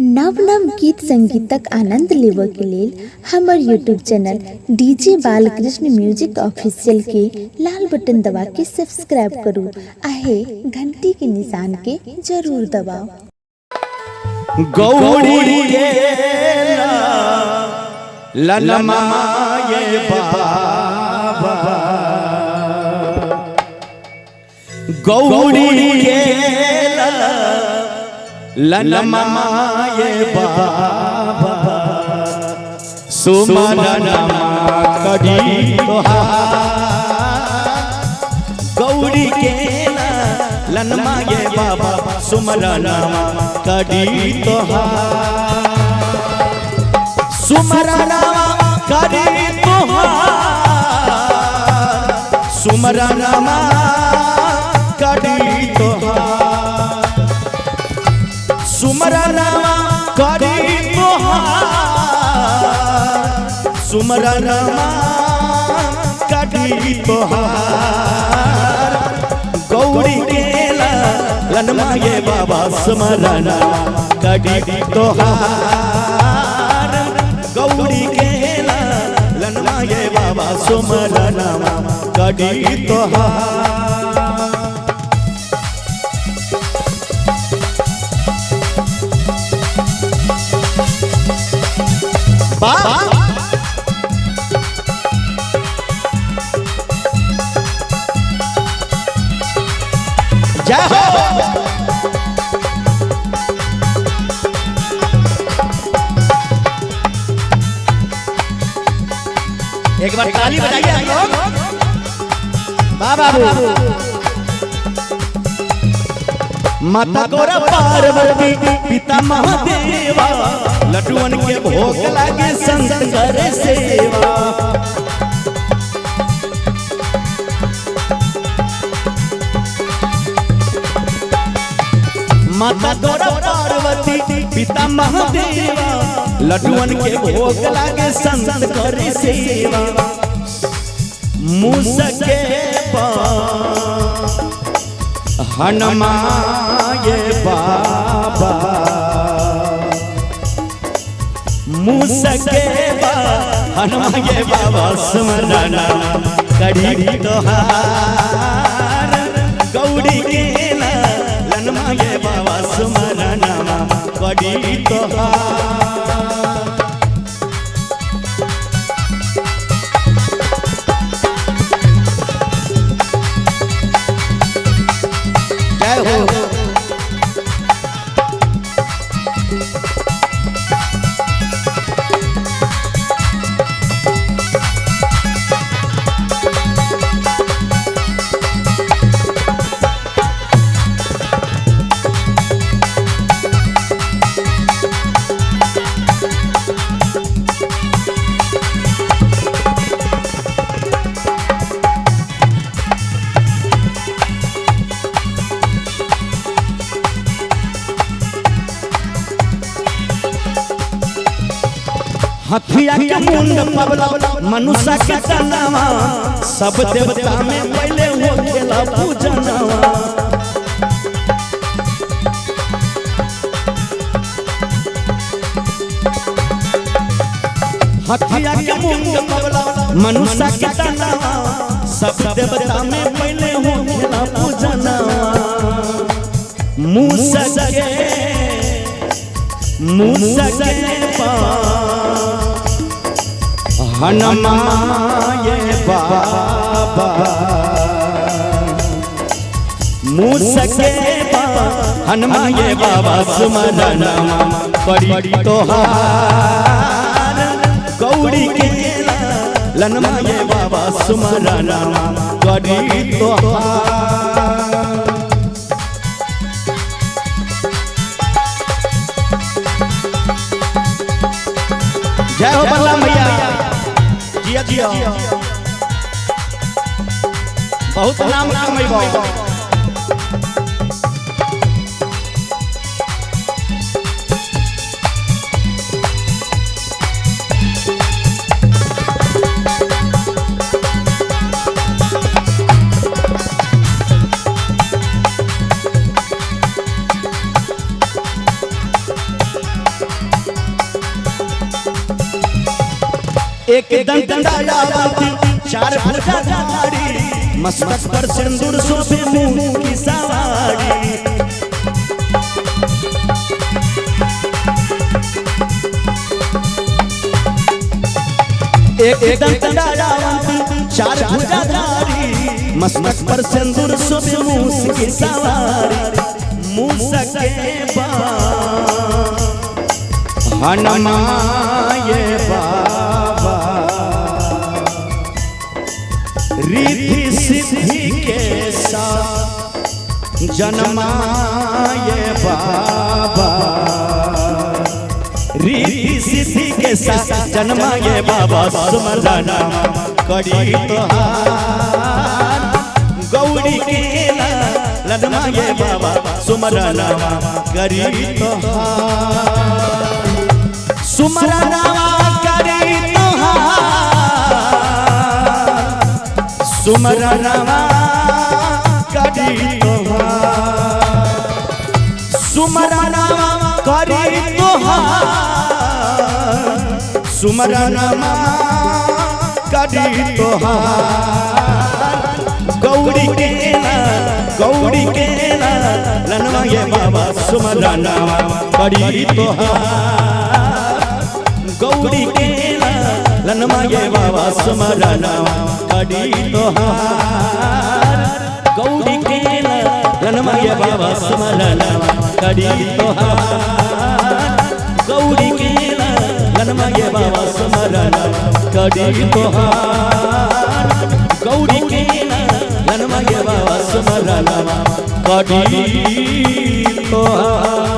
नव नव गीत संगीतक आनंद लेबऽ के लेल हमर YouTube channel DJ Balkrishna music official के लाल बटन दबा के सब्सक्राइब करू आहे घंटी के निशान के जरूर दबाओ। गौरी के ललमाए बाबा, गौरी के ललमाए बाबा, सुमरनमा करी तोहार। गौरी के ललमाए बाबा, सुमरनमा करी तोहार। सुमरनमा करी तोहार, सुमरनमा करी तोहार, सुमरनमा करी तोहार, सुमरनमा करी तोहार। गौरी के ललमाए बाबा, सुमरनमा करी तोहार। गौरी के ललमाए बाबा, सुमरनमा करी तोहार। जय हो। एक बार ताली बजाइए आप लोग। वाह बाबू। माता गौरा पार्वती पिता महादेवा, लड्डुअन के भोग लागे संत करे सेवा। माता गौरा पार्वती पिता महादेवा, लड्डुअन के भोग लागे संत करे सेवा। मूसके हनुमाए बाबा, मूसके हनुमाए बाबा, सुमरनमा करी तोहार। गौरी के ललमाए बाबा, सुमरनमा करी तोहार। जय हो। हथिया के मुंड पवला मनुष्य के तनावा, सब देवता में पहले हो गेला पूजनवा। हथिया के मुंड पवला मनुष्य के तनावा, सब देवता में पहले हो गेला पूजनवा। मूसके हनुमाए बाबा, मूसके हनुमाए बाबा, सुमरनमा करी तोहार। गौरी के ललमाए बाबा, सुमरनमा करी तोहार। जय हो बलराम भैया, जिया जिया। बहुत नाम कमैबो। एक दंत दयावंती चार भुजा धारी मस्तक पर सिंदूर शोभे मुंह की सवारी एक दंत दयावंती चार भुजा धारी मस्तक पर सिंदूर शोभे मुंह की सवारी मूसक के हनुमाये बाबा रिद्धि सिद्धि के साथ जन्माये बाबा रिद्धि सिद्धि के साथ जन्माये बाबा सुमरन करी तोहार गौरी के लदमाये बाबा सुमरन करी तोहार सुमरन करी तोहार सुमरन करी तोहार सुमरन करी तोहार सुमरन करी तोहार गौरी के लनवाये बाबा सुमरन करी तोहार गौरी के लनवाये बाबा सुमरन करी तोहार गौरी के लनवाये बाबा सुमरन करी तोहार गौरी के लनवाये बाबा सुमरन करी तोहार गौरी के लनवाये बाबा सुमरन करी तोहार।